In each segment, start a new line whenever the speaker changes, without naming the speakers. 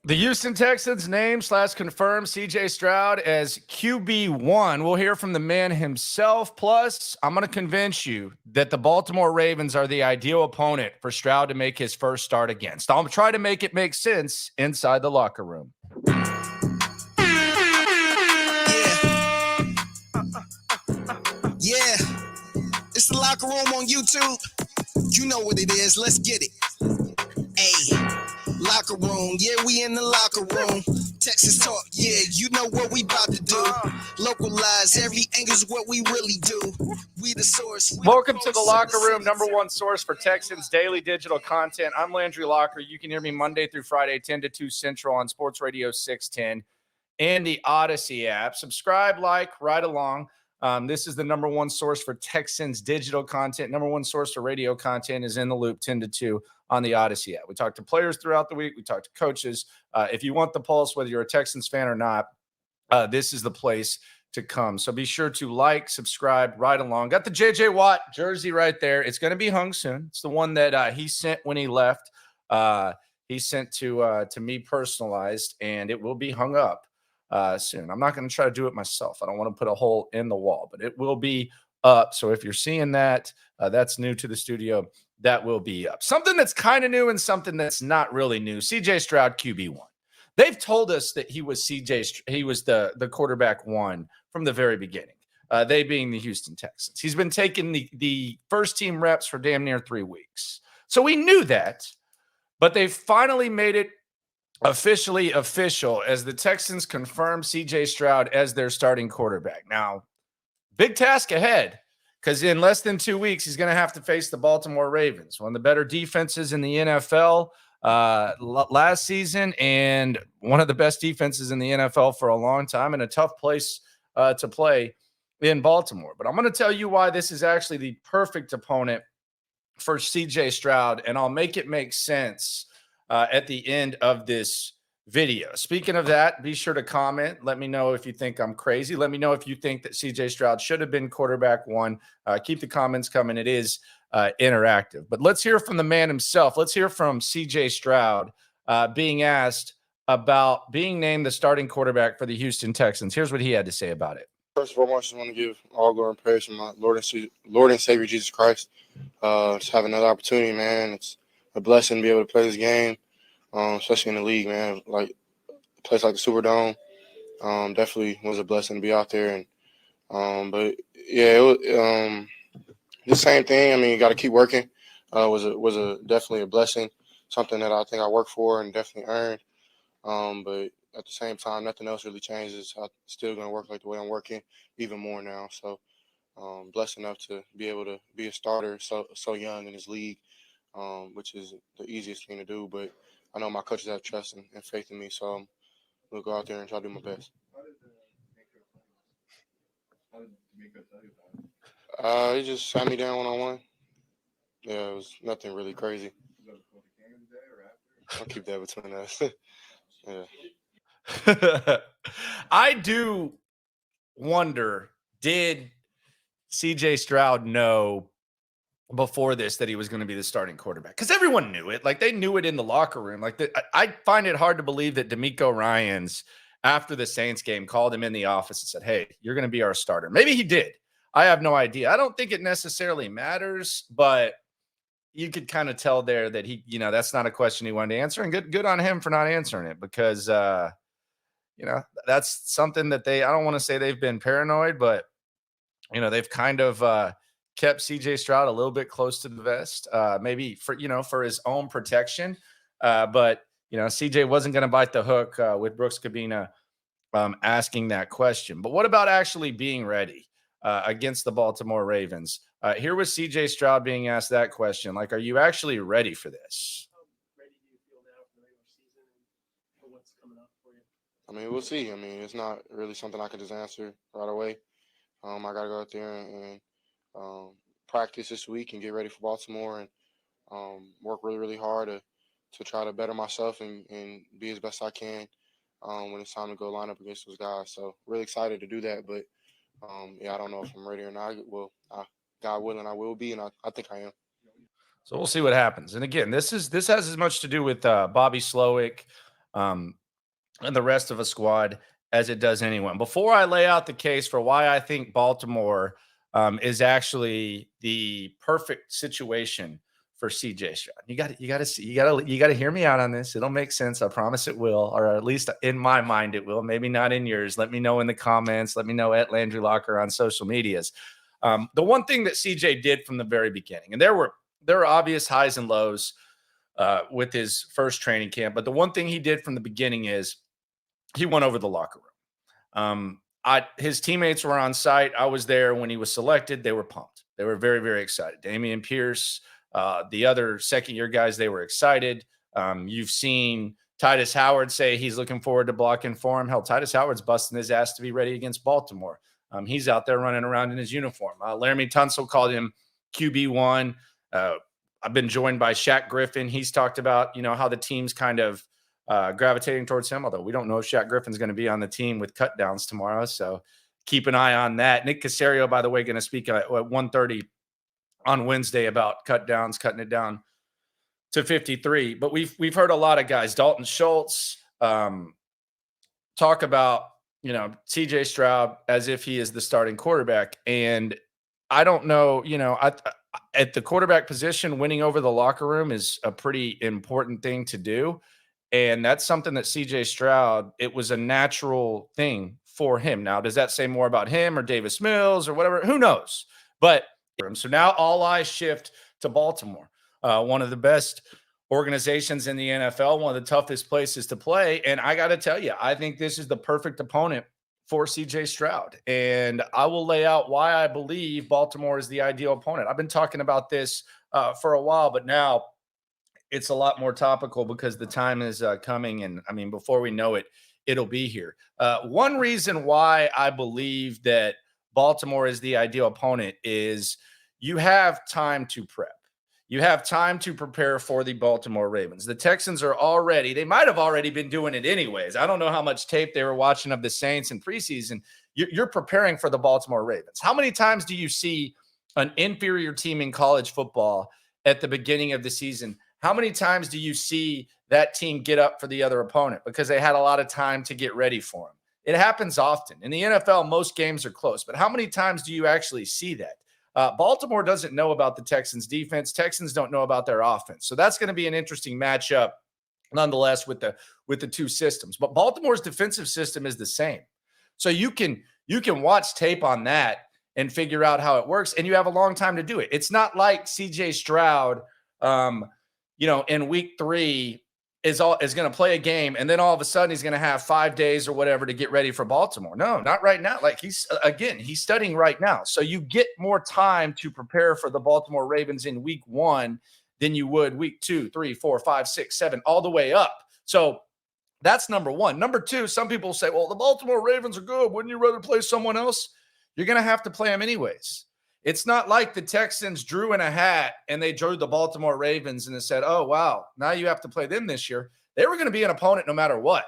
The Houston Texans name / confirm CJ Stroud as QB1. We'll hear from the man himself. Plus, I'm going to convince you that the Baltimore Ravens are the ideal opponent for Stroud to make his first start against. I'll try to make it make sense inside the locker room.
Yeah, it's the locker room on YouTube. You know what it is. Let's get it. Hey, locker room. Yeah, we in the locker room. Texas talk. Yeah, you know what we about to do. Localize every angle's what we really do. We the source.
Welcome to the locker room, number one source for Texans daily digital content. I'm Landry Locker. You can hear me Monday through Friday, 10 to 2 Central on Sports Radio 610 and the Odyssey app. Subscribe, like, ride along. This is the number one source for Texans digital content. Number one source for radio content is In the Loop 10 to 2 on the Odyssey app. We talk to players throughout the week. We talk to coaches. If you want the pulse, whether you're a Texans fan or not, this is the place to come. So be sure to like, subscribe, ride along. Got the J.J. Watt jersey right there. It's going to be hung soon. It's the one that he sent when he left. He sent to me personalized, and it will be hung up soon. I'm not going to try to do it myself. I don't want to put a hole in the wall, but it will be up. So if you're seeing that, that's new to the studio. That will be up. Something that's kind of new and something that's not really new. CJ Stroud, QB1. They've told us that he was the quarterback one from the very beginning. They being the Houston Texans. He's been taking the first team reps for damn near 3 weeks. So we knew that, but they finally made it officially official as the Texans confirmed CJ Stroud as their starting quarterback. Now, big task ahead, because in less than 2 weeks, he's going to have to face the Baltimore Ravens, one of the better defenses in the NFL last season, and one of the best defenses in the NFL for a long time, and a tough place to play in Baltimore. But I'm going to tell you why this is actually the perfect opponent for CJ Stroud, and I'll make it make sense at the end of this video. Speaking of that, be sure to comment. Let me know if you think I'm crazy. Let me know if you think that CJ Stroud should have been quarterback one. Keep the comments coming. It is interactive. But let's hear from the man himself. Let's hear from CJ Stroud being asked about being named the starting quarterback for the Houston Texans. Here's what he had to say about it.
First of all, I just want to give all glory and praise to my Lord and Savior Jesus Christ. Just have another opportunity, man. It's a blessing to be able to play this game, especially in the league, man. Like a place like the Superdome, definitely was a blessing to be out there. And but yeah, it was the same thing. I mean, you got to keep working. Was definitely a blessing, something that I think I worked for and definitely earned. But at the same time, nothing else really changes. I'm still going to work like the way I'm working, even more now. So blessed enough to be able to be a starter so young in this league, which is the easiest thing to do. But I know my coaches have trust and faith in me, so I'm going to go out there and try to do my best. He just sat me down one-on-one. Yeah, it was nothing really crazy. I'll keep that between us. Yeah.
I do wonder, did CJ Stroud know before this that he was going to be the starting quarterback? Because everyone knew it. Like, they knew it in the locker room. Like, I find it hard to believe that D'Amico Ryans, after the Saints game, called him in the office and said, hey, you're going to be our starter. Maybe he did. I have no idea. I don't think it necessarily matters, but you could kind of tell there that he, that's not a question he wanted to answer, and good on him for not answering it, because, that's something that I don't want to say they've been paranoid, but, they've kind of kept CJ Stroud a little bit close to the vest, maybe for his own protection. But, CJ wasn't going to bite the hook with Brooks Cabina asking that question. But what about actually being ready against the Baltimore Ravens? Here was CJ Stroud being asked that question. Like, are you actually ready for this?
How ready do you feel now for the regular season and for what's coming up for you?
I mean, we'll see. I mean, it's not really something I can just answer right away. I got to go out there and practice this week and get ready for Baltimore and work really, really hard to try to better myself and be as best I can when it's time to go line up against those guys. So really excited to do that. But, I don't know if I'm ready or not. Well, God willing, I will be, and I think I am.
So we'll see what happens. And again, this has as much to do with Bobby Slowick and the rest of a squad as it does anyone. Before I lay out the case for why I think Baltimore is actually the perfect situation for CJ Stroud, you got to hear me out on this. It'll make sense. I promise it will, or at least in my mind it will. Maybe not in yours. Let me know in the comments. Let me know at Landry Locker on social medias. The one thing that CJ did from the very beginning, and there were obvious highs and lows with his first training camp, but the one thing he did from the beginning is he went over the locker room. His teammates were on site. I was there when he was selected. They were pumped. They were very, very excited. Damian Pierce, the other second-year guys, they were excited. You've seen Titus Howard say he's looking forward to blocking for him. Hell, Titus Howard's busting his ass to be ready against Baltimore. He's out there running around in his uniform. Laramie Tunsil called him QB1. I've been joined by Shaq Griffin. He's talked about, how the team's kind of gravitating towards him, although we don't know if Shaq Griffin's going to be on the team with cut downs tomorrow. So keep an eye on that. Nick Caserio, by the way, going to speak at 1:30 on Wednesday about cut downs, cutting it down to 53. But we've heard a lot of guys, Dalton Schultz, talk about, CJ Stroud as if he is the starting quarterback. And I don't know, at the quarterback position, winning over the locker room is a pretty important thing to do. And that's something that CJ Stroud, it was a natural thing for him. Now, does that say more about him or Davis Mills or whatever? Who knows? But so now all eyes shift to Baltimore, one of the best organizations in the NFL, one of the toughest places to play. And I got to tell you, I think this is the perfect opponent for CJ Stroud. And I will lay out why I believe Baltimore is the ideal opponent. I've been talking about this for a while, but now it's a lot more topical because the time is coming. And I mean, before we know it, it'll be here. One reason why I believe that Baltimore is the ideal opponent is you have time to prep. You have time to prepare for the Baltimore Ravens. The Texans are they might have already been doing it anyways. I don't know how much tape they were watching of the Saints in preseason. You're preparing for the Baltimore Ravens. How many times do you see an inferior team in college football at the beginning of the season? How many times do you see that team get up for the other opponent because they had a lot of time to get ready for them? It happens often. In the NFL, most games are close, but how many times do you actually see that? Baltimore doesn't know about the Texans defense. Texans don't know about their offense. So that's going to be an interesting matchup nonetheless with the two systems. But Baltimore's defensive system is the same. So you can watch tape on that and figure out how it works, and you have a long time to do it. It's not like CJ Stroud, in week 3 is going to play a game, and then all of a sudden he's going to have 5 days or whatever to get ready for Baltimore. No, not right now. Like he's studying right now. So you get more time to prepare for the Baltimore Ravens in week 1 than you would week 2, 3, 4, 5, 6, 7, all the way up. So that's number one. Number two, some people say, well, the Baltimore Ravens are good. Wouldn't you rather play someone else? You're going to have to play them anyways. It's not like the Texans drew in a hat and they drew the Baltimore Ravens and they said, oh, wow, now you have to play them this year. They were going to be an opponent no matter what.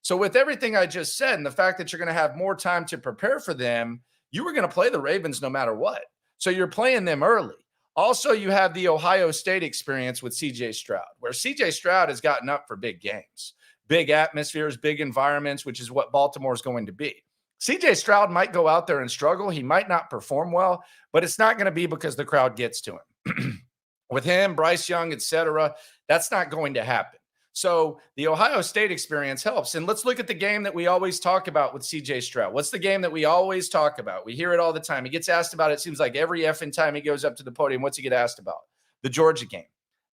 So with everything I just said and the fact that you're going to have more time to prepare for them, you were going to play the Ravens no matter what. So you're playing them early. Also, you have the Ohio State experience with CJ Stroud, where CJ Stroud has gotten up for big games, big atmospheres, big environments, which is what Baltimore is going to be. CJ Stroud might go out there and struggle. He might not perform well, but it's not going to be because the crowd gets to him. With him, Bryce Young, etc., that's not going to happen. So the Ohio State experience helps. And let's look at the game that we always talk about with CJ Stroud. What's the game that we always talk about? We hear it all the time. He gets asked about it. It seems like every effing time he goes up to the podium, what's he get asked about? The Georgia game.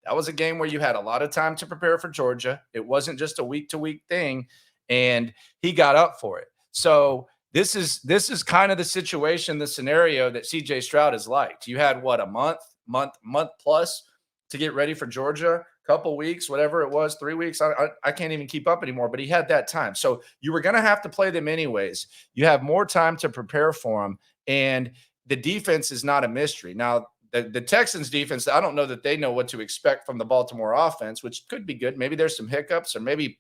That was a game where you had a lot of time to prepare for Georgia. It wasn't just a week-to-week thing, and he got up for it. So this is kind of the situation, the scenario that CJ Stroud has liked. You had, a month plus to get ready for Georgia, couple weeks, whatever it was, 3 weeks. I can't even keep up anymore, but he had that time. So you were going to have to play them anyways. You have more time to prepare for them, and the defense is not a mystery. Now, the Texans defense, I don't know that they know what to expect from the Baltimore offense, which could be good. Maybe there's some hiccups or maybe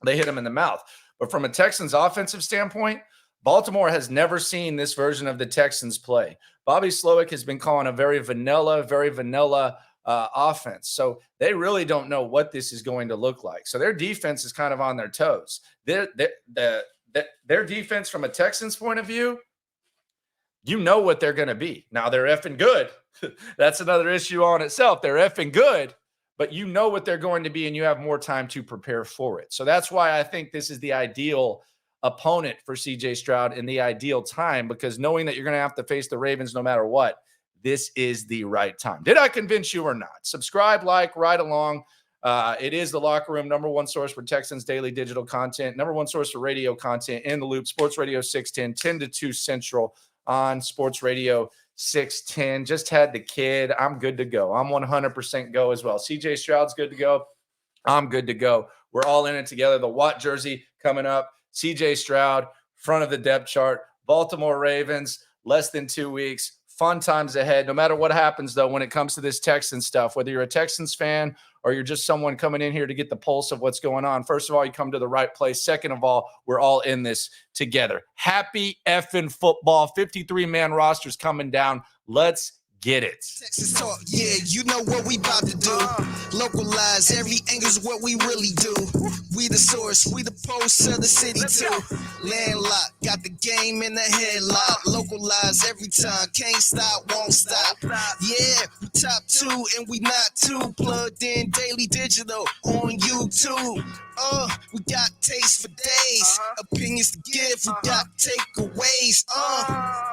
they hit them in the mouth. But from a Texans offensive standpoint, Baltimore has never seen this version of the Texans play. Bobby Slowick has been calling a very vanilla offense. So they really don't know what this is going to look like. So their defense is kind of on their toes. Their defense from a Texans point of view, you know what they're going to be. Now they're effing good. That's another issue on itself. They're effing good, but you know what they're going to be and you have more time to prepare for it. So that's why I think this is the ideal opponent for CJ Stroud in the ideal time, because knowing that you're going to have to face the Ravens no matter what, this is the right time. Did I convince you or not? Subscribe, like, ride along. It is the Locker Room, number one source for Texans daily digital content, number one source for radio content in the Loop, Sports Radio 610, 10 to 2 Central on Sports Radio 610. Just had the kid. I'm good to go. I'm 100% go as well. CJ Stroud's good to go. I'm good to go. We're all in it together. The Watt jersey coming up. CJ Stroud, front of the depth chart. Baltimore Ravens, less than 2 weeks. Fun times ahead. No matter what happens, though, when it comes to this Texans stuff, whether you're a Texans fan or you're just someone coming in here to get the pulse of what's going on, first of all, you come to the right place. Second of all, we're all in this together. Happy effing football. 53-man rosters coming down. Let's get it.
Texas talk, yeah, you know what we about to do. Localize every angle's what we really do. We the source, we the pulse of the city too. Landlocked, got the game in the headlock. Localize every time, can't stop, won't stop. Yeah, we top 2 and we not too. Plugged in daily digital on YouTube. We got taste for days, opinions to give, we got takeaways.